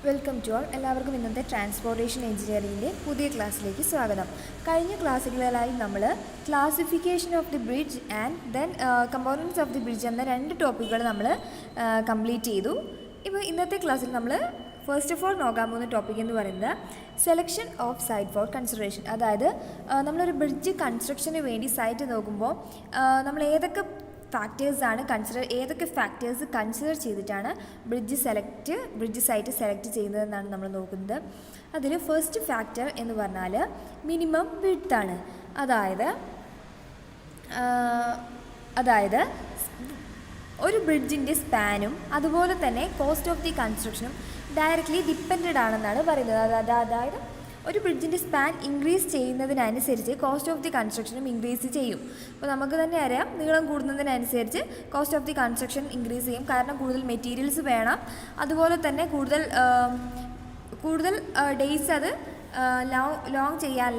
Welcome to all. എല്ലാവർക്കും ഇന്നത്തെ transportation എഞ്ചിനീയറിംഗിൻ്റെ പുതിയ ക്ലാസ്സിലേക്ക് സ്വാഗതം. കഴിഞ്ഞ ക്ലാസ്സുകളിലായി നമ്മൾ classification of the bridge and then components of the bridge എന്ന രണ്ട് ടോപ്പിക്കുകൾ നമ്മൾ കംപ്ലീറ്റ് ചെയ്തു. ഇപ്പോൾ ഇന്നത്തെ ക്ലാസ്സിൽ നമ്മൾ ഫസ്റ്റ് ഓഫ് ഓൾ നോക്കാൻ പോകുന്ന ടോപ്പിക് എന്ന് പറയുന്നത് selection of site for consideration. അതായത് നമ്മളൊരു ബ്രിഡ്ജ് കൺസ്ട്രക്ഷന് വേണ്ടി സൈറ്റ് നോക്കുമ്പോൾ നമ്മൾ ഏതൊക്കെ ഫാക്ടേഴ്സ് കൺസിഡർ ചെയ്തിട്ടാണ് ബ്രിഡ്ജ് സൈറ്റ് സെലക്ട് ചെയ്യുന്നതെന്നാണ് നമ്മൾ നോക്കുന്നത്. അതിൽ ഫസ്റ്റ് ഫാക്ടർ എന്ന് പറഞ്ഞാൽ മിനിമം വിഡ്ത്താണ്. അതായത് ഒരു ബ്രിഡ്ജിൻ്റെ സ്പാനും അതുപോലെ തന്നെ കോസ്റ്റ് ഓഫ് ദി കൺസ്ട്രക്ഷനും ഡയറക്റ്റ്ലി ഡിപ്പെൻഡഡ് ആണെന്നാണ് പറയുന്നത്. അതായത് ഒരു ബ്രിഡ്ജിൻ്റെ സ്പാൻ ഇൻക്രീസ് ചെയ്യുന്നതിനനുസരിച്ച് കോസ്റ്റ് ഓഫ് ദി കൺസ്ട്രക്ഷനും ഇൻക്രീസ് ചെയ്യും. അപ്പോൾ നമുക്ക് തന്നെ അറിയാം, നീളം കൂടുന്നതിനനുസരിച്ച് cost of the construction increase ചെയ്യും. കാരണം കൂടുതൽ മെറ്റീരിയൽസ് വേണം, അതുപോലെ തന്നെ കൂടുതൽ ഡേയ്സ് അത്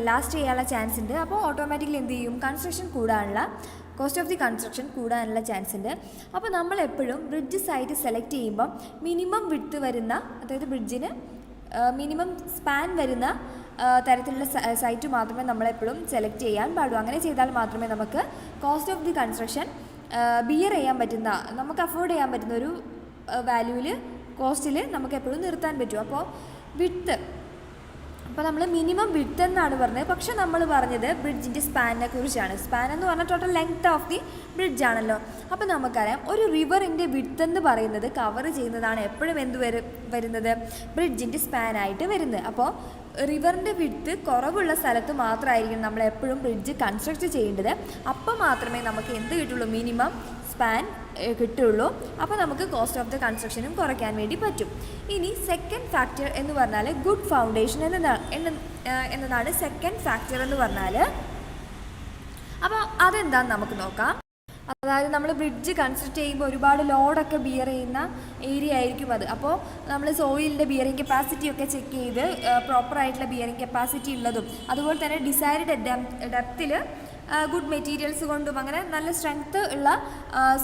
ലാസ്റ്റ് ചെയ്യാനുള്ള ചാൻസ് ഉണ്ട്. അപ്പോൾ ഓട്ടോമാറ്റിക്കലി എന്ത് ചെയ്യും, കോസ്റ്റ് ഓഫ് ദി കൺസ്ട്രക്ഷൻ കൂടാനുള്ള ചാൻസ് ഉണ്ട്. അപ്പോൾ നമ്മളെപ്പോഴും ബ്രിഡ്ജ് സൈറ്റ് സെലക്ട് ചെയ്യുമ്പോൾ മിനിമം വിഡ്ത്ത് വരുന്ന, അതായത് ബ്രിഡ്ജിന് മിനിമം സ്പാൻ വരുന്ന തരത്തിലുള്ള സൈറ്റ് മാത്രമേ നമ്മളെപ്പോഴും സെലക്ട് ചെയ്യാൻ പാടുള്ളൂ. അങ്ങനെ ചെയ്താൽ മാത്രമേ നമുക്ക് കോസ്റ്റ് ഓഫ് ദി കൺസ്ട്രക്ഷൻ നമുക്ക് അഫോർഡ് ചെയ്യാൻ പറ്റുന്ന ഒരു വാല്യൂവിൽ, കോസ്റ്റിൽ നമുക്ക് എപ്പോഴും നിർത്താൻ പറ്റും. അപ്പോൾ നമ്മൾ മിനിമം വിഡ്ത്ത് എന്നാണ് പറഞ്ഞത്. പക്ഷെ നമ്മൾ പറഞ്ഞത് ബ്രിഡ്ജിൻ്റെ സ്പാനിനെ കുറിച്ചാണ്. സ്പാൻ എന്ന് പറഞ്ഞാൽ total length of the bridge ആണല്ലോ. അപ്പോൾ നമുക്കറിയാം, ഒരു റിവറിൻ്റെ വിഡ്ത്ത് എന്ന് പറയുന്നത് കവർ ചെയ്യുന്നതാണ് എപ്പോഴും വരുന്നത് ബ്രിഡ്ജിൻ്റെ സ്പാനായിട്ട് വരുന്നത്. അപ്പോൾ റിവറിൻ്റെ വിഡ്ത്ത് കുറവുള്ള സ്ഥലത്ത് മാത്രമായിരിക്കും നമ്മൾ എപ്പോഴും ബ്രിഡ്ജ് കൺസ്ട്രക്ട് ചെയ്യേണ്ടത്. അപ്പോൾ മാത്രമേ നമുക്ക് എന്ത് കിട്ടുള്ളൂ, മിനിമം സ്പാൻ കിട്ടുള്ളൂ. അപ്പോൾ നമുക്ക് കോസ്റ്റ് ഓഫ് ദ കൺസ്ട്രക്ഷനും കുറയ്ക്കാൻ വേണ്ടി പറ്റും. ഇനി സെക്കൻഡ് ഫാക്ടർ എന്ന് പറഞ്ഞാൽ ഗുഡ് ഫൗണ്ടേഷൻ എന്നതാണ് സെക്കൻഡ് ഫാക്ടർ എന്ന് പറഞ്ഞാൽ. അപ്പോൾ അതെന്താണെന്ന് നമുക്ക് നോക്കാം. അതായത് നമ്മൾ ബ്രിഡ്ജ് കൺസ്ട്രക്ട് ചെയ്യുമ്പോൾ ഒരുപാട് ലോഡൊക്കെ ബിയർ ചെയ്യുന്ന ഏരിയ ആയിരിക്കും അത്. അപ്പോൾ നമ്മൾ സോയിലിൻ്റെ ബിയറിംഗ് കപ്പാസിറ്റി ഒക്കെ ചെക്ക് ചെയ്ത് പ്രോപ്പറായിട്ടുള്ള ബിയറിംഗ് കപ്പാസിറ്റി ഉള്ളതും, അതുപോലെ തന്നെ ഡിസൈർഡ് ഡെപ്തിൽ ഗുഡ് മെറ്റീരിയൽസ് കൊണ്ടും അങ്ങനെ നല്ല സ്ട്രെങ്ത്ത് ഉള്ള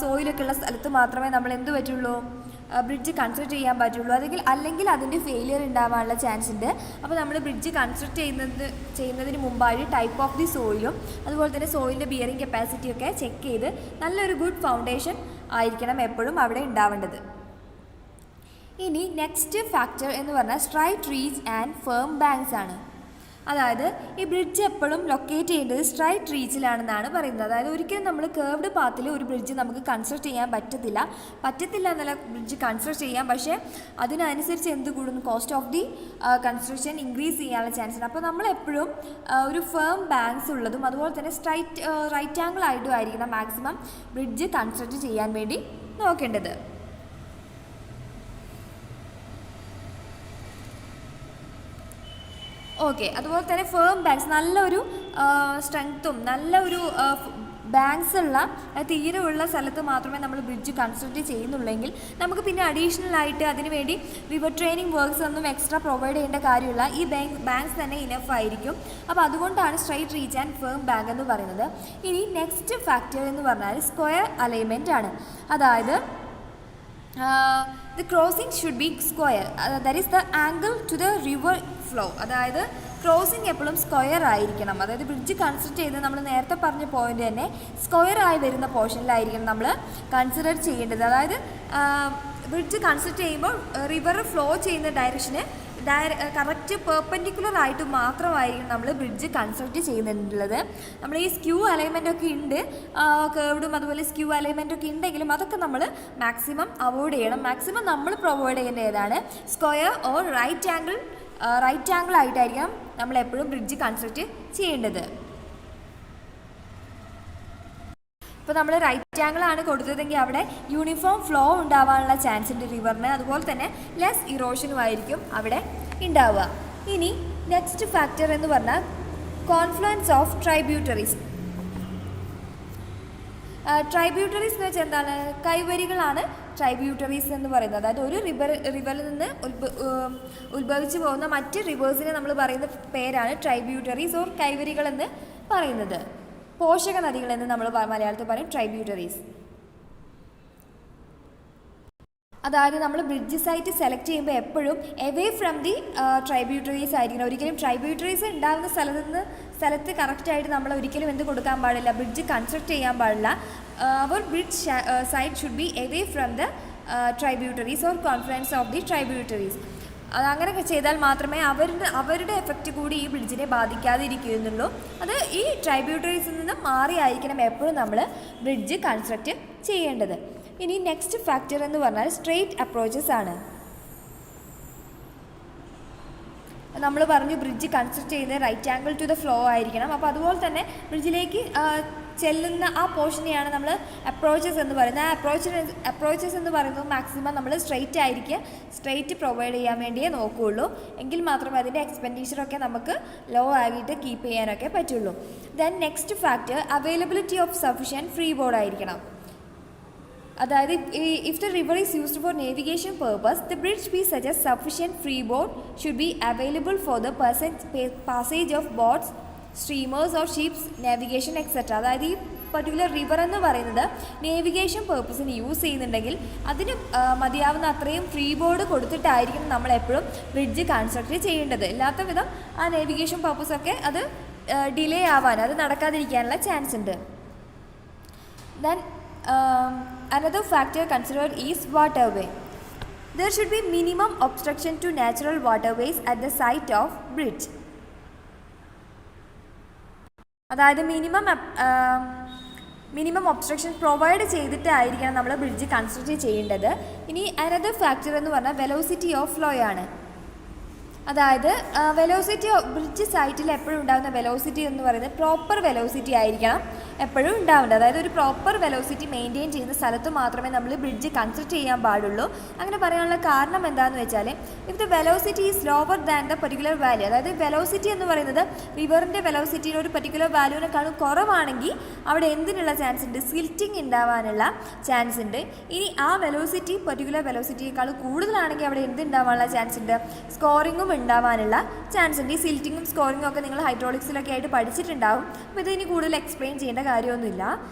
സോയിലൊക്കെ ഉള്ള സ്ഥലത്ത് മാത്രമേ നമ്മൾ ബ്രിഡ്ജ് കൺസ്ട്രക്ട് ചെയ്യാൻ പറ്റുള്ളൂ. അല്ലെങ്കിൽ അതിൻ്റെ ഫെയിലിയർ ഉണ്ടാവാനുള്ള ചാൻസ് ഉണ്ട്. അപ്പോൾ നമ്മൾ ബ്രിഡ്ജ് കൺസ്ട്രക്ട് ചെയ്യുന്നതിന് മുമ്പായി ടൈപ്പ് ഓഫ് ദി സോയിലും അതുപോലെ തന്നെ സോയിലിൻ്റെ ബിയറിംഗ് കപ്പാസിറ്റിയൊക്കെ ചെക്ക് ചെയ്ത് നല്ലൊരു ഗുഡ് ഫൗണ്ടേഷൻ ആയിരിക്കണം എപ്പോഴും അവിടെ ഉണ്ടാവേണ്ടത്. ഇനി നെക്സ്റ്റ് ഫാക്ടർ എന്ന് പറഞ്ഞാൽ straight reach and firm banks ആണ്. അതായത് ഈ ബ്രിഡ്ജ് എപ്പോഴും ലൊക്കേറ്റ് ചെയ്യേണ്ടത് സ്ട്രൈറ്റ് റീച്ചിലാണെന്നാണ് പറയുന്നത്. അതായത് ഒരിക്കലും നമ്മൾ കേർവ്ഡ് പാത്തിൽ ഒരു ബ്രിഡ്ജ് നമുക്ക് കൺസ്ട്രക്ട് ചെയ്യാൻ പറ്റത്തില്ല എന്നല്ല, ബ്രിഡ്ജ് കൺസ്ട്രക്ട് ചെയ്യാം. പക്ഷേ അതിനനുസരിച്ച് എന്ത് കൂടുന്നു, cost of the construction increase ചെയ്യാനുള്ള ചാൻസ് ഉണ്ട്. അപ്പോൾ നമ്മളെപ്പോഴും ഒരു ഫേം ബാങ്ക്സ് ഉള്ളതും അതുപോലെ തന്നെ റൈറ്റ് ആംഗിൾ ആയിട്ടും ആയിരിക്കണം മാക്സിമം ബ്രിഡ്ജ് കൺസ്ട്രക്ട് ചെയ്യാൻ വേണ്ടി നോക്കേണ്ടത്. ഓക്കെ, അതുപോലെ തന്നെ ഫേം ബാങ്ക്സ്, നല്ലൊരു സ്ട്രെങ്ത്തും നല്ലൊരു ബാങ്ക്സ് ഉള്ള തീരമുള്ള സ്ഥലത്ത് മാത്രമേ നമ്മൾ ബ്രിഡ്ജ് കൺസ്ട്രക്ട് ചെയ്യുന്നുള്ളെങ്കിൽ നമുക്ക് പിന്നെ അഡീഷണൽ ആയിട്ട് അതിന് വേണ്ടി റിവർ ട്രെയിനിങ് വർക്ക്സ് ഒന്നും എക്സ്ട്രാ പ്രൊവൈഡ് ചെയ്യേണ്ട കാര്യമില്ല. ഈ ബാങ്ക്സ് തന്നെ ഇനഫ് ആയിരിക്കും. അപ്പോൾ അതുകൊണ്ടാണ് straight reach and firm bank എന്ന് പറയുന്നത്. ഇനി നെക്സ്റ്റ് ഫാക്ടർ എന്ന് പറഞ്ഞാൽ സ്ക്വയർ അലൈൻമെൻറ്റ് ആണ്. അതായത് the crossing should be square, that is the angle to the river flow. അതായത് ക്രോസിംഗ് എപ്പോഴും സ്ക്വയർ ആയിരിക്കണം. അതായത് ബ്രിഡ്ജ് കൺസ്ട്രക്ട് ചെയ്ത് നമ്മൾ നേരത്തെ പറഞ്ഞ പോയിന്റ് തന്നെ സ്ക്വയർ ആയി വരുന്ന പോർഷനിലായിരിക്കണം നമ്മൾ കൺസിഡർ ചെയ്യേണ്ടത്. അതായത് ബ്രിഡ്ജ് കൺസ്ട്രക്ട് ചെയ്യുമ്പോൾ റിവർ ഫ്ലോ ചെയ്യുന്ന ഡയറക്ഷന് കറക്റ്റ് പെർപെൻഡിക്കുലർ ആയിട്ട് മാത്രമായിരിക്കും നമ്മൾ ബ്രിഡ്ജ് കൺസ്ട്രക്ട് ചെയ്യുന്നുള്ളത്. നമ്മൾ ഈ സ്ക്യൂ അലൈൻമെൻ്റ് ഒക്കെ ഉണ്ട്, കേർവ്ഡും അതുപോലെ സ്ക്യൂ അലൈൻമെൻ്റ് ഒക്കെ ഉണ്ടെങ്കിലും അതൊക്കെ നമ്മൾ മാക്സിമം അവോയ്ഡ് ചെയ്യണം. മാക്സിമം നമ്മൾ പ്രൊവൈഡ് ചെയ്യേണ്ട ഏതാണ്, സ്ക്വയർ ഓർ റൈറ്റ് ആംഗിൾ ആയിട്ടായിരിക്കണം നമ്മൾ എപ്പോഴും ബ്രിഡ്ജ് കൺസ്ട്രക്ട് ചെയ്യേണ്ടത്. ഇപ്പോൾ നമ്മൾ റൈറ്റ് ആംഗിൾ ആണ് കൊടുത്തതെങ്കിൽ അവിടെ യൂണിഫോം ഫ്ലോ ഉണ്ടാവാനുള്ള ചാൻസ് ഉണ്ട് റിവറിന്. അതുപോലെ തന്നെ ലെസ് ഇറോഷനും ആയിരിക്കും അവിടെ ഉണ്ടാവുക. ഇനി നെക്സ്റ്റ് ഫാക്ടർ എന്ന് പറഞ്ഞാൽ കോൺഫ്ലുവൻസ് ഓഫ് ട്രൈബ്യൂട്ടറീസ്. ട്രൈബ്യൂട്ടറീസ് എന്ന് വെച്ചാൽ എന്താണ്, കൈവരികളാണ് ട്രൈബ്യൂട്ടറീസ് എന്ന് പറയുന്നത്. അതായത് ഒരു റിവറിൽ നിന്ന് ഉത്ഭവിച്ചു പോകുന്ന മറ്റ് റിവേഴ്സിനെ നമ്മൾ പറയുന്ന പേരാണ് ട്രൈബ്യൂട്ടറീസ് ഓർ കൈവരികൾ എന്ന് പറയുന്നത്. പോഷക നദികളെന്ന് നമ്മൾ മലയാളത്തിൽ പറയും ട്രൈബ്യൂട്ടറീസ്. അതായത് നമ്മൾ ബ്രിഡ്ജ് സൈറ്റ് സെലക്ട് ചെയ്യുമ്പോൾ എപ്പോഴും എവേ ഫ്രം ദി ട്രൈബ്യൂട്ടറീസ് ആയിരിക്കണം. ഒരിക്കലും ട്രൈബ്യൂട്ടറീസ് ഉണ്ടാകുന്ന സ്ഥലത്ത് കറക്റ്റായിട്ട് നമ്മൾ ഒരിക്കലും എന്ത് കൊടുക്കാൻ പാടില്ല, ബ്രിഡ്ജ് കൺസ്ട്രക്ട് ചെയ്യാൻ പാടില്ല. അവർ bridge site should be away from the tributaries or confluence of the tributaries. അങ്ങനെയൊക്കെ ചെയ്താൽ മാത്രമേ അവരുടെ എഫക്റ്റ് കൂടി ഈ ബ്രിഡ്ജിനെ ബാധിക്കാതിരിക്കുന്നുള്ളൂ. അത് ഈ ട്രൈബ്യൂട്ടറീസിൽ നിന്നും മാറിയായിരിക്കണം എപ്പോഴും നമ്മൾ ബ്രിഡ്ജ് കൺസ്ട്രക്റ്റ് ചെയ്യേണ്ടത്. ഇനി നെക്സ്റ്റ് ഫാക്ടർ എന്ന് പറഞ്ഞാൽ സ്ട്രെയിറ്റ് അപ്രോച്ചസ് ആണ്. നമ്മൾ പറഞ്ഞു ബ്രിഡ്ജ് കൺസ്ട്രക്ട് ചെയ്യുന്നത് right angle to the flow ആയിരിക്കണം. അപ്പോൾ അതുപോലെ തന്നെ ബ്രിഡ്ജിലേക്ക് ചെല്ലുന്ന ആ പോർഷനെയാണ് നമ്മൾ അപ്രോച്ചസ് എന്ന് പറയുന്നത്. ആ അപ്രോച്ചസ് എന്ന് പറയുന്നത് മാക്സിമം നമ്മൾ സ്ട്രെയിറ്റ് പ്രൊവൈഡ് ചെയ്യാൻ വേണ്ടിയേ നോക്കുകയുള്ളൂ. എങ്കിൽ മാത്രമേ അതിൻ്റെ എക്സ്പെൻഡിച്ചറൊക്കെ നമുക്ക് ലോ ആയിട്ട് കീപ്പ് ചെയ്യാനൊക്കെ പറ്റുള്ളൂ. Then next factor availability of sufficient free board ആയിരിക്കണം. അതായത് if the river is used for navigation purpose the bridge be suggest sufficient free board should be available for the passage of boats, streamers or ships, navigation etcetera. അതായത് ഈ particular river എന്ന് പറയുന്നത് navigation പേർപ്പസിന് use ചെയ്യുന്നുണ്ടെങ്കിൽ അതിന് മതിയാവുന്ന അത്രയും free board കൊടുത്തിട്ടായിരിക്കും നമ്മളെപ്പോഴും bridge construct ചെയ്യേണ്ടത്. ഇല്ലാത്ത വിധം ആ നേവിഗേഷൻ പേർപ്പസൊക്കെ അത് ഡിലേ ആവാൻ, അത് നടക്കാതിരിക്കാനുള്ള ചാൻസ് ഉണ്ട്. Then another factor considered is waterway. There should be minimum obstruction to natural waterways at the site of bridge. അതായത് മിനിമം ഒബ്സ്ട്രക്ഷൻ പ്രൊവൈഡ് ചെയ്തിട്ടായിരിക്കണം നമ്മൾ ബ്രിഡ്ജ് കൺസ്ട്രക്ട് ചെയ്യേണ്ടത്. ഇനി അനദർ ഫാക്ടർ എന്ന് പറഞ്ഞാൽ വെലോസിറ്റി ഓഫ് ഫ്ലോ ആണ്. അതായത് വെലോസിറ്റി ബ്രിഡ്ജ് സൈറ്റിൽ എപ്പോഴും ഉണ്ടാകുന്ന വെലോസിറ്റി എന്ന് പറയുന്നത് പ്രോപ്പർ വെലോസിറ്റി ആയിരിക്കണം എപ്പോഴും ഉണ്ടാവേണ്ടത്. അതായത് ഒരു പ്രോപ്പർ വെലോസിറ്റി മെയിൻറ്റെയിൻ ചെയ്യുന്ന സ്ഥലത്ത് മാത്രമേ നമ്മൾ ബ്രിഡ്ജ് കൺസ്ട്രക്ട് ചെയ്യാൻ പാടുള്ളൂ. അങ്ങനെ പറയാനുള്ള കാരണം എന്താണെന്ന് വെച്ചാൽ if the velocity is lower than the particular value, അതായത് വെലോസിറ്റി എന്ന് പറയുന്നത് റിവറിൻ്റെ വെലോസിറ്റിയിൽ ഒരു പർട്ടിക്കുലർ വാല്യൂവിനേക്കാളും കുറവാണെങ്കിൽ അവിടെ എന്തിനുള്ള ചാൻസ് ഉണ്ട്, സിൽറ്റിംഗ് ഉണ്ടാവാനുള്ള ചാൻസ് ഉണ്ട്. ഇനി ആ വെലോസിറ്റി പർട്ടിക്കുലർ വെലോസിറ്റിയേക്കാൾ കൂടുതലാണെങ്കിൽ അവിടെ എന്തുണ്ടാവാനുള്ള ചാൻസ് ഉണ്ട്, സ്കോറിങ്ങും ഉണ്ടാവാനുള്ള ചാൻസ് ഉണ്ട്. ഈ സിൽറ്റിങ്ങും സ്കോറിങ്ങും ഒക്കെ നിങ്ങൾ ഹൈഡ്രോളിക്സിലൊക്കെ ആയിട്ട് പഠിച്ചിട്ടുണ്ടാവും. അപ്പോൾ ഇതിനി കൂടുതൽ എക്സ്പ്ലെയിൻ ചെയ്യേണ്ട കാര്യമൊന്നുമില്ല.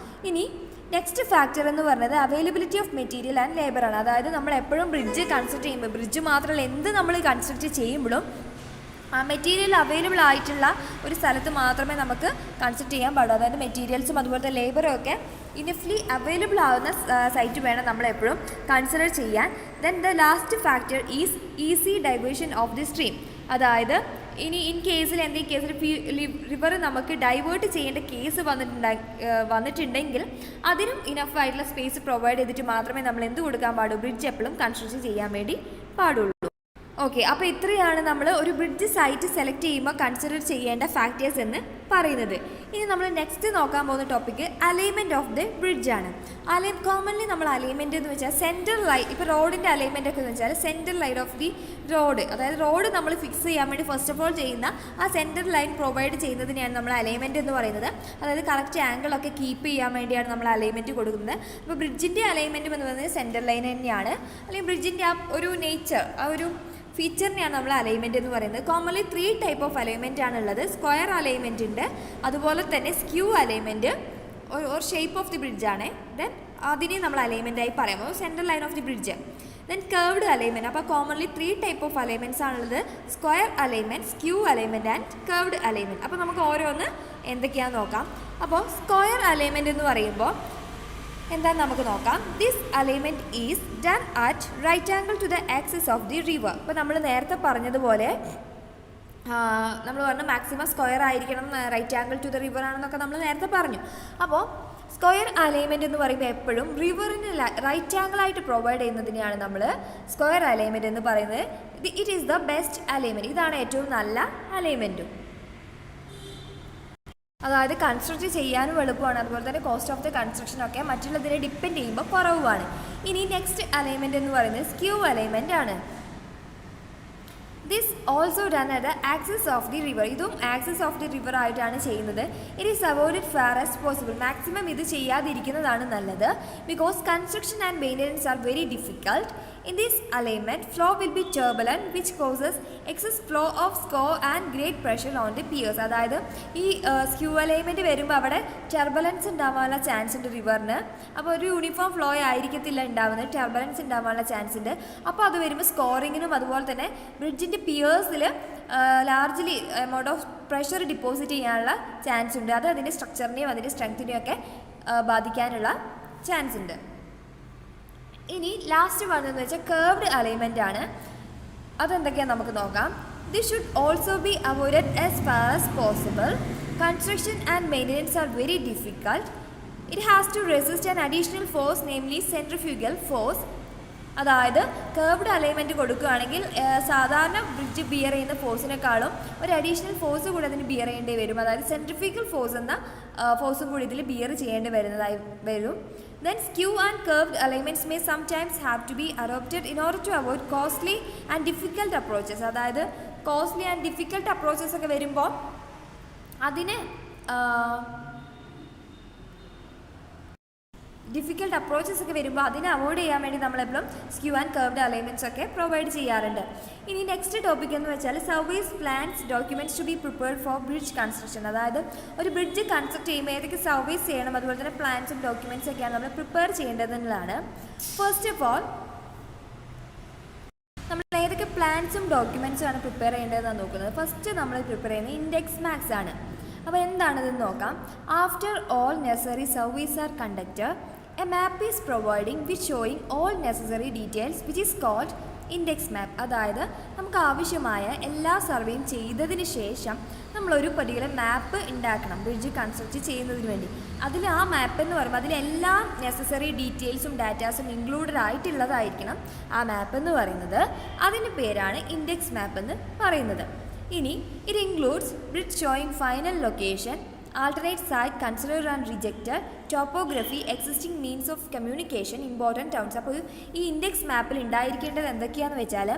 ഇനി നെക്സ്റ്റ് ഫാക്ടർ എന്ന് പറയുന്നത് availability of material and labour ആണ്. അതായത് നമ്മൾ എപ്പോഴും ബ്രിഡ്ജ് കൺസ്ട്രക്ട് ചെയ്യുമ്പോൾ, ബ്രിഡ്ജ് മാത്രമല്ല എന്ത് നമ്മൾ കൺസ്ട്രക്ട് ചെയ്യുമ്പോഴും ആ മെറ്റീരിയൽ അവൈലബിൾ ആയിട്ടുള്ള ഒരു സ്ഥലത്ത് മാത്രമേ നമുക്ക് കൺസ്ട്രക്ട് ചെയ്യാൻ പാടുള്ളൂ. അതായത് മെറ്റീരിയൽസും അതുപോലത്തെ ലേബറും ഒക്കെ ഇനഫ്ലി അവൈലബിൾ ആവുന്ന സൈറ്റ് വേണം നമ്മളെപ്പോഴും കൺസിഡർ ചെയ്യാൻ. Then the last factor is easy diversion of the stream. അതായത് ഇനി ഇൻ കേസിൽ എന്തെങ്കിലും കേസിൽ റിവർ നമുക്ക് ഡൈവേർട്ട് ചെയ്യേണ്ട കേസ് വന്നിട്ടുണ്ടെങ്കിൽ അതിനും ഇനഫ് ആയിട്ടുള്ള സ്പേസ് പ്രൊവൈഡ് ചെയ്തിട്ട് മാത്രമേ നമ്മൾ എന്ത് കൊടുക്കാൻ പാടുള്ളൂ, ബ്രിഡ്ജ് എപ്പോഴും കൺസ്ട്രക്ട് ചെയ്യാൻ വേണ്ടി പാടുള്ളൂ. ഓക്കെ, അപ്പോൾ ഇത്രയാണ് നമ്മൾ ഒരു ബ്രിഡ്ജ് സൈറ്റ് സെലക്ട് ചെയ്യുമ്പോൾ കൺസിഡർ ചെയ്യേണ്ട ഫാക്ടേഴ്സ് എന്ന് പറയുന്നത്. ഇനി നമ്മൾ നെക്സ്റ്റ് നോക്കാൻ പോകുന്ന ടോപ്പിക്ക് അലൈൻമെൻറ്റ് ഓഫ് ദി ബ്രിഡ്ജാണ്. കോമൺലി നമ്മൾ അലൈൻമെൻറ്റ് എന്ന് വെച്ചാൽ സെൻട്രൽ ലൈൻ, ഇപ്പോൾ റോഡിൻ്റെ അലൈൻമെൻ്റ് ഒക്കെ എന്ന് വെച്ചാൽ central line of the road, അതായത് റോഡ് നമ്മൾ ഫിക്സ് ചെയ്യാൻ വേണ്ടി ഫസ്റ്റ് ഓഫ് ഓൾ ചെയ്യുന്ന ആ സെൻട്രൽ ലൈൻ പ്രൊവൈഡ് ചെയ്യുന്നതിനെയാണ് നമ്മൾ അലൈൻമെൻറ്റ് എന്ന് പറയുന്നത്. അതായത് കറക്റ്റ് ആംഗിളൊക്കെ കീപ്പ് ചെയ്യാൻ വേണ്ടിയാണ് നമ്മൾ അലൈൻമെൻറ്റ് കൊടുക്കുന്നത്. അപ്പോൾ ബ്രിഡ്ജിൻ്റെ അലൈൻമെൻറ്റ് എന്ന് പറയുന്നത് സെൻട്രൽ ലൈൻ തന്നെയാണ്. അല്ലെങ്കിൽ ബ്രിഡ്ജിൻ്റെ ആ ഒരു നേച്ചർ, ആ ഒരു ഫീച്ചറിനെയാണ് നമ്മൾ അലൈൻമെൻറ്റ് എന്ന് പറയുന്നത്. കോമൺലി 3 ടൈപ്പ് ഓഫ് അലൈൻമെൻറ്റ് ആണുള്ളത്. സ്ക്വയർ അലൈൻമെൻറ്റ് ഉണ്ട്, അതുപോലെ തന്നെ സ്ക്യൂ അലൈൻമെൻറ്റ് ഒരു ഷേപ്പ് ഓഫ് ദി ബ്രിഡ്ജാണ്. ദെൻ അതിനെ നമ്മൾ അലൈൻമെൻറ്റായി പറയുമ്പോൾ central line of the bridge. Then curved alignment. അപ്പോൾ കോമൺലി 3 ടൈപ്പ് ഓഫ് അലൈൻമെൻറ്റ്സ് ആണുള്ളത്. Square alignment, skew alignment and curved alignment. അപ്പോൾ നമുക്ക് ഓരോന്ന് എന്തൊക്കെയാണെന്ന് നോക്കാം. അപ്പോൾ സ്ക്വയർ അലൈൻമെൻറ്റ് എന്ന് പറയുമ്പോൾ എന്താണെന്ന് നമുക്ക് നോക്കാം. This alignment is done at right angle to the axis of the river. ഇപ്പോൾ നമ്മൾ നേരത്തെ പറഞ്ഞതുപോലെ നമ്മൾ പറഞ്ഞു മാക്സിമം സ്ക്വയർ ആയിരിക്കണം, right angle to the river ആണെന്നൊക്കെ നമ്മൾ നേരത്തെ പറഞ്ഞു. അപ്പോൾ സ്ക്വയർ അലൈൻമെൻറ്റ് എന്ന് പറയുമ്പോൾ എപ്പോഴും റിവറിന് റൈറ്റ് ആംഗിളായിട്ട് പ്രൊവൈഡ് ചെയ്യുന്നതിനെയാണ് നമ്മൾ സ്ക്വയർ അലൈൻമെൻറ്റ് എന്ന് പറയുന്നത്. It is the best alignment, ഇതാണ് ഏറ്റവും നല്ല അലൈൻമെൻറ്റും. അതായത് കൺസ്ട്രക്ട് ചെയ്യാനും എളുപ്പമാണ്, അതുപോലെ തന്നെ കോസ്റ്റ് ഓഫ് ദ കൺസ്ട്രക്ഷനൊക്കെ മറ്റുള്ളതിനെ ഡിപ്പെൻഡ് ചെയ്യുമ്പോൾ കുറവുമാണ്. ഇനി നെക്സ്റ്റ് അലൈൻമെൻറ്റ് എന്ന് പറയുന്നത് സ്ക്യൂ അലൈൻമെൻറ്റ് ആണ്. This also done at the axis of the river. ഇതും ആക്സിസ് ഓഫ് ദി റിവർ ആയിട്ടാണ് ചെയ്യുന്നത്. It is avoided farthest possible. Maximum ഇത് ചെയ്യാതിരിക്കുന്നതാണ് നല്ലത്. Because construction and maintenance are very difficult. In this alignment, flow will be turbulent, which causes excess flow of scour and great pressure on the piers. അതായത് ഈ skew alignment വരുമ്പോൾ അവിടെ turbulence ഉണ്ടാവാനുള്ള chance ഉണ്ട് റിവറിന്. അപ്പോൾ ഒരു യൂണിഫോം ഫ്ലോ ആയിരിക്കത്തില്ല ഉണ്ടാവുന്നത്, ടർബുലൻസ് ഉണ്ടാവാനുള്ള ചാൻസ് ഉണ്ട്. അപ്പോൾ അത് വരുമ്പോൾ സ്കോറിങ്ങിനും അതുപോലെ തന്നെ ബ്രിഡ്ജിൻ്റെ പിയേഴ്സിൽ largely amount of pressure deposit ചെയ്യാനുള്ള ചാൻസ് ഉണ്ട്. അത് അതിൻ്റെ സ്ട്രക്ചറിനെയും അതിൻ്റെ സ്ട്രെങ്ത്തിനെയും ഒക്കെ ബാധിക്കാനുള്ള ചാൻസ് ഉണ്ട്. ഇനി ലാസ്റ്റ് പറഞ്ഞതെന്ന് വെച്ചാൽ കേർവ്ഡ് അലൈൻമെൻ്റ് ആണ്. അതെന്തൊക്കെയാണ് നമുക്ക് നോക്കാം. This should also be avoided as far as possible. Construction and maintenance are very difficult. It has to resist an additional force, namely centrifugal force. അതായത് കേർവ്ഡ് അലൈൻമെൻറ്റ് കൊടുക്കുകയാണെങ്കിൽ സാധാരണ ബ്രിഡ്ജ് ബിയർ ചെയ്യുന്ന ഫോഴ്സിനേക്കാളും ഒരു additional force കൂടി അതിന് beer ചെയ്യേണ്ടി വരും. അതായത് സെൻട്രിഫ്യൂഗൽ ഫോഴ്സ് എന്ന ഫോഴ്സും കൂടി ഇതിൽ ബിയർ ചെയ്യേണ്ടി വരും. Then skew and curved alignments may sometimes have to be adopted in order to avoid costly and difficult approaches. അതായത് കോസ്റ്റ്ലി ആൻഡ് ഡിഫിക്കൽട്ട് അപ്രോച്ചസ് ഒക്കെ വരുമ്പോൾ അതിന് അവോയ്ഡ് ചെയ്യാൻ വേണ്ടി നമ്മളെപ്പോഴും സ്ക്യൂ ആൻഡ് കർവ്ഡ് അലൈൻമെൻറ്റ്സ് ഒക്കെ പ്രൊവൈഡ് ചെയ്യാറുണ്ട്. ഇനി നെക്സ്റ്റ് ടോപ്പിക് എന്ന് വെച്ചാൽ service plans documents to be prepared for bridge construction. അതായത് ഒരു ബ്രിഡ്ജ് കൺസ്ട്രക്ട് ചെയ്യുമ്പോൾ ഏതൊക്കെ സർവീസ് ചെയ്യണം, അതുപോലെ തന്നെ പ്ലാൻസും ഡോക്യുമെൻറ്റ്സ് ഒക്കെയാണ് നമ്മൾ പ്രിപ്പയർ ചെയ്യേണ്ടതെന്നുള്ളതാണ്. ഫസ്റ്റ് ഓഫ് ഓൾ നമ്മൾ ഏതൊക്കെ പ്ലാൻസും ഡോക്യുമെൻറ്റ്സും ആണ് പ്രിപ്പയർ ചെയ്യേണ്ടതെന്നാണ് നോക്കുന്നത്. ഫസ്റ്റ് നമ്മൾ പ്രിപ്പയർ ചെയ്യുന്നത് ഇൻഡെക്സ് മാക്സ് ആണ്. അപ്പോൾ എന്താണെന്ന് നോക്കാം. After all necessary service are conducted, a map is providing which showing all necessary details, which is called index map. അതായത് നമുക്ക് ആവശ്യമായ എല്ലാ സർവേയും ചെയ്തതിന് ശേഷം നമ്മളൊരു പർട്ടിക്കുലർ മാപ്പ് ഉണ്ടാക്കണം ബ്രിഡ്ജ് കൺസ്ട്രക്റ്റ് ചെയ്യുന്നതിന് വേണ്ടി. അതിൽ ആ മാപ്പ് എന്ന് പറയുമ്പോൾ അതിലെല്ലാ നെസസറി ഡീറ്റെയിൽസും ഡാറ്റാസും ഇൻക്ലൂഡഡ് ആയിട്ടുള്ളതായിരിക്കണം ആ മാപ്പ് എന്ന് പറയുന്നത്. അതിൻ്റെ പേരാണ് ഇൻഡെക്സ് മാപ്പ് എന്ന് പറയുന്നത്. ഇനി it includes bridge showing final location, alternate site considered and rejected, topography, existing means of communication, important towns. അപ്പോൾ ഈ ഇൻഡെക്സ് മാപ്പിൽ ഉണ്ടായിരിക്കേണ്ടത് എന്തൊക്കെയാണെന്ന് വെച്ചാൽ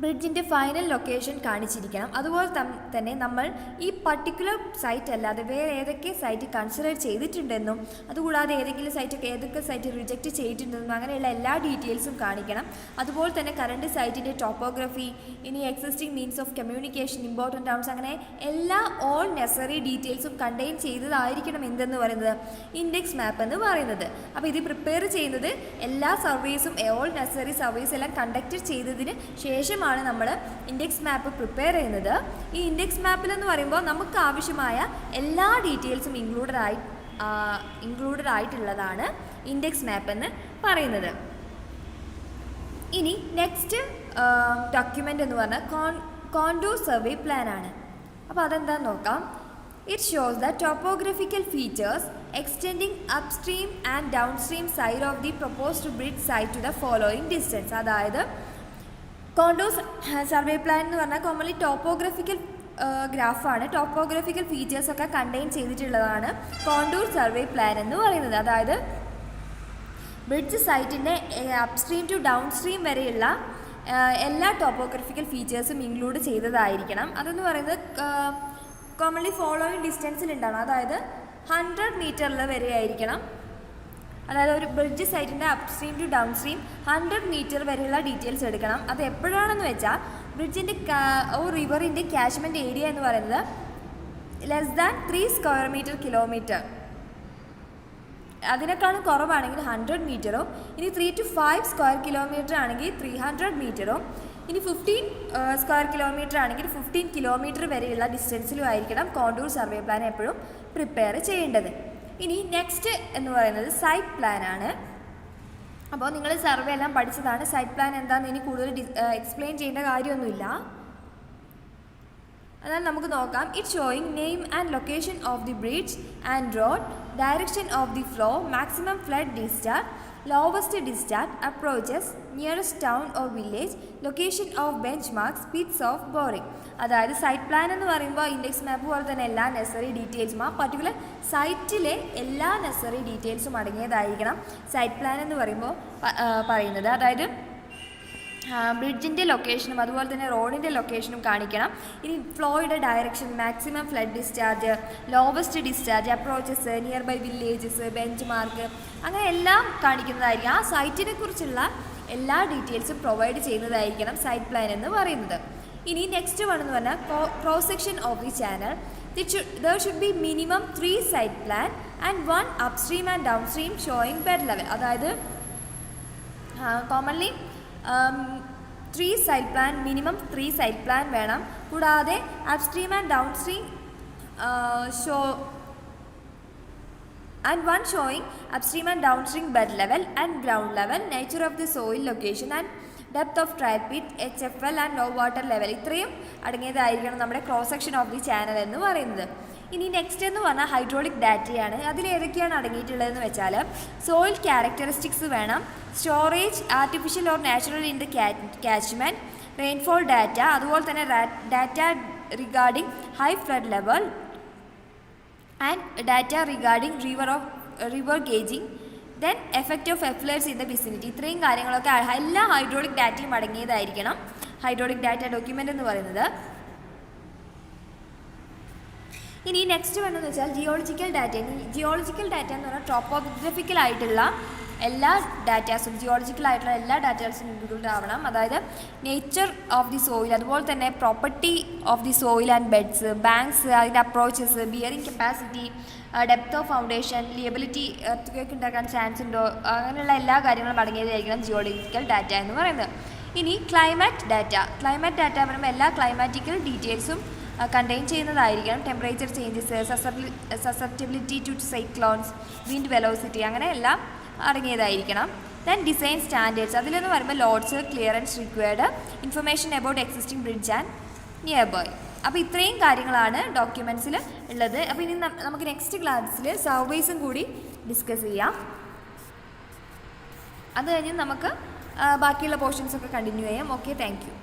ബ്രിഡ്ജിൻ്റെ ഫൈനൽ ലൊക്കേഷൻ കാണിച്ചിരിക്കണം. അതുപോലെ തന്നെ നമ്മൾ ഈ പർട്ടിക്കുലർ സൈറ്റ് അല്ലാതെ വേറെ ഏതൊക്കെ സൈറ്റ് കൺസിഡർ ചെയ്തിട്ടുണ്ടെന്നും അതുകൂടാതെ ഏതൊക്കെ സൈറ്റ് റിജക്റ്റ് ചെയ്തിട്ടുണ്ടെന്നും അങ്ങനെയുള്ള എല്ലാ ഡീറ്റെയിൽസും കാണിക്കണം. അതുപോലെ തന്നെ കറണ്ട് സൈറ്റിൻ്റെ ടോപ്പോഗ്രഫി, ഇനി existing means of communication, important towns, അങ്ങനെ എല്ലാ ഓൾ നെസസറി ഡീറ്റെയിൽസും കണ്ടെയ്ൻ ചെയ്തതായിരിക്കണം എന്തെന്ന് പറയുന്നത് ഇൻഡെക്സ് മാപ്പ് എന്ന് പറയുന്നത്. അപ്പോൾ ഇത് പ്രിപ്പയർ ചെയ്യുന്നത് എല്ലാ സർവീസും ഓൾ നെസസറി സർവീസ് എല്ലാം കണ്ടക്ട് ചെയ്തതിന് ശേഷമാണ് നമ്മൾ ഇൻഡെക്സ് മാപ്പ് പ്രിപ്പയർ ചെയ്യുന്നത്. ഈ ഇൻഡെക്സ് മാപ്പിൽ എന്ന് പറയുമ്പോൾ നമുക്ക് ആവശ്യമായ എല്ലാ ഡീറ്റെയിൽസും ഇൻക്ലൂഡഡ് ആയിട്ടുള്ളതാണ് ഇൻഡെക്സ് മാപ്പ് എന്ന് പറയുന്നത്. ഇനി നെക്സ്റ്റ് ഡോക്യുമെൻ്റ് എന്ന് പറഞ്ഞാൽ കോണ്ടൂർ സർവേ പ്ലാൻ ആണ്. അപ്പോൾ അതെന്താണെന്ന് നോക്കാം. It shows the topographical features extending upstream and downstream side of the proposed bridge site to the following distance. അതായത് കോണ്ടൂർ സർവേ പ്ലാൻ എന്ന് പറഞ്ഞാൽ കോമൺലി ടോപ്പോഗ്രഫിക്കൽ ഗ്രാഫാണ്. ടോപ്പോഗ്രഫിക്കൽ ഫീച്ചേഴ്സൊക്കെ കണ്ടെയ്ൻ ചെയ്തിട്ടുള്ളതാണ് കോണ്ടൂർ സർവേ പ്ലാൻ എന്ന് പറയുന്നത്. അതായത് ബ്രിഡ്ജ് സൈറ്റിൻ്റെ അപ്സ്ട്രീം ടു ഡൗൺ സ്ട്രീം വരെയുള്ള എല്ലാ ടോപ്പോഗ്രഫിക്കൽ ഫീച്ചേഴ്സും ഇൻക്ലൂഡ് ചെയ്തതായിരിക്കണം. അതെന്ന് പറയുന്നത് കോമൺലി ഫോളോയിങ് ഡിസ്റ്റൻസിലുണ്ടാവണം. അതായത് 100 മീറ്ററിൽ വരെ ആയിരിക്കണം. അതായത് ഒരു ബ്രിഡ്ജ് സൈറ്റിൻ്റെ upstream to downstream 100 metre വരെയുള്ള ഡീറ്റെയിൽസ് എടുക്കണം. അത് എപ്പോഴാണെന്ന് വെച്ചാൽ ബ്രിഡ്ജിൻ്റെ റിവറിൻ്റെ ക്യാച്ച്മെൻറ്റ് ഏരിയ എന്ന് പറയുന്നത് ലെസ് ദാൻ 3 സ്ക്വയർ കിലോമീറ്റർ. അതിനേക്കാളും കുറവാണെങ്കിൽ 100 മീറ്ററും, ഇനി 3 to 5 സ്ക്വയർ കിലോമീറ്റർ ആണെങ്കിൽ 300 മീറ്ററും, ഇനി 15 സ്ക്വയർ കിലോമീറ്റർ ആണെങ്കിൽ 15 കിലോമീറ്റർ വരെയുള്ള ഡിസ്റ്റൻസിലും ആയിരിക്കണം കോണ്ടൂർ സർവേ പ്ലാൻ എപ്പോഴും പ്രിപ്പയർ ചെയ്യേണ്ടത്. ഇനി നെക്സ്റ്റ് എന്ന് പറയുന്നത് സൈറ്റ് പ്ലാൻ ആണ്. അപ്പോൾ നിങ്ങൾ സർവേ എല്ലാം പഠിച്ചതാണ്. സൈറ്റ് പ്ലാൻ എന്താണെന്ന് ഇനി കൂടുതൽ എക്സ്പ്ലെയിൻ ചെയ്യേണ്ട കാര്യമൊന്നുമില്ല. എന്നാൽ നമുക്ക് നോക്കാം. It showing name and location of the bridge and road, direction of the flow, maximum flood discharge, lowest discharge, approaches, nearest town or village, location of bench mark, speeds of boring. അതായത് site plan എന്ന് പറയുമ്പോൾ index മാപ്പ് പോലെ തന്നെ എല്ലാ necessary ഡീറ്റെയിൽസും ആ particular സൈറ്റിലെ എല്ലാ necessary ഡീറ്റെയിൽസും അടങ്ങിയതായിരിക്കണം സൈറ്റ് പ്ലാൻ എന്ന് പറയുന്നത്. അതായത് ബ്രിഡ്ജിൻ്റെ ലൊക്കേഷനും അതുപോലെ തന്നെ റോഡിൻ്റെ ലൊക്കേഷനും കാണിക്കണം. ഇനി ഫ്ലോയുടെ direction, maximum flood discharge, lowest discharge, approaches, nearby villages, benchmark, അങ്ങനെ എല്ലാം കാണിക്കുന്നതായിരിക്കും. ആ സൈറ്റിനെ കുറിച്ചുള്ള എല്ലാ ഡീറ്റെയിൽസും പ്രൊവൈഡ് ചെയ്യുന്നതായിരിക്കണം സൈറ്റ് പ്ലാൻ എന്ന് പറയുന്നത്. ഇനി നെക്സ്റ്റ് വൺ എന്ന് പറഞ്ഞാൽ cross section of the channel. There should be minimum 3 site plan and 1 upstream and downstream showing bed level. അതായത് commonly 3 site plan, minimum 3 site plan വേണം. കൂടാതെ upstream and downstream and one showing upstream and downstream bed level and ground level, nature of the soil, location and depth of trial pit, HFL and low water level. ഇത്രയും അടങ്ങിയതായിരിക്കണം നമ്മുടെ cross section of the channel എന്ന് പറയുന്നത്. ഇനി next എന്ന് പറഞ്ഞാൽ hydraulic ഡാറ്റയാണ്. അതിലേതൊക്കെയാണ് അടങ്ങിയിട്ടുള്ളതെന്ന് വെച്ചാൽ സോയിൽ ക്യാരക്ടറിസ്റ്റിക്സ് വേണം, storage artificial or natural in the catchment, rainfall data, അതുപോലെ തന്നെ data regarding high flood level and data regarding river gauging, then effect of afflux in the vicinity. ഇത്രയും കാര്യങ്ങളൊക്കെ എല്ലാ ഹൈഡ്രോളിക് ഡാറ്റയും അടങ്ങിയതായിരിക്കണം ഹൈഡ്രോളിക് ഡാറ്റ ഡോക്യുമെൻ്റ് എന്ന് പറയുന്നത്. ഇനി നെക്സ്റ്റ് വേണമെന്ന് വെച്ചാൽ ജിയോളജിക്കൽ ഡാറ്റ. ജിയോളജിക്കൽ ഡാറ്റ എന്ന് പറഞ്ഞാൽ ടോപ്പോഗ്രഫിക്കൽ ആയിട്ടുള്ള എല്ലാ ഡാറ്റാസും, ജിയോളജിക്കൽ ആയിട്ടുള്ള എല്ലാ ഡാറ്റാസും ഇൻക്ലൂഡ് ആവണം. അതായത് നേച്ചർ ഓഫ് ദി സോയിൽ, അതുപോലെ തന്നെ property of the soil and beds, banks, അതിൻ്റെ approaches, bearing capacity, depth of foundation, liability, earth ഉണ്ടാക്കാൻ ചാൻസ് ഉണ്ടോ, അങ്ങനെയുള്ള എല്ലാ കാര്യങ്ങളും അടങ്ങിയതായിരിക്കണം ജിയോളജിക്കൽ ഡാറ്റ എന്ന് പറയുന്നത്. ഇനി ക്ലൈമാറ്റ് ഡാറ്റ. ക്ലൈമാറ്റ് ഡാറ്റ പറയുമ്പോൾ എല്ലാ ക്ലൈമാറ്റിക്കൽ ഡീറ്റെയിൽസും കണ്ടെയ്ൻ ചെയ്യുന്നതായിരിക്കണം. Temperature changes, susceptibility to cyclones, wind velocity, അങ്ങനെ എല്ലാം അടങ്ങിയതായിരിക്കണം. Then design standards. അതിലെന്ന് പറയുമ്പോൾ loads, clearance required, information about existing bridge and nearby. അപ്പോൾ ഇത്രയും കാര്യങ്ങളാണ് ഡോക്യുമെൻറ്റ്സിൽ ഉള്ളത്. അപ്പോൾ ഇനി നമുക്ക് നെക്സ്റ്റ് ക്ലാസ്സിൽ സർവേസും കൂടി ഡിസ്കസ് ചെയ്യാം. അത് കഴിഞ്ഞ് നമുക്ക് ബാക്കിയുള്ള പോർഷൻസൊക്കെ കണ്ടിന്യൂ ചെയ്യാം. Okay, thank you.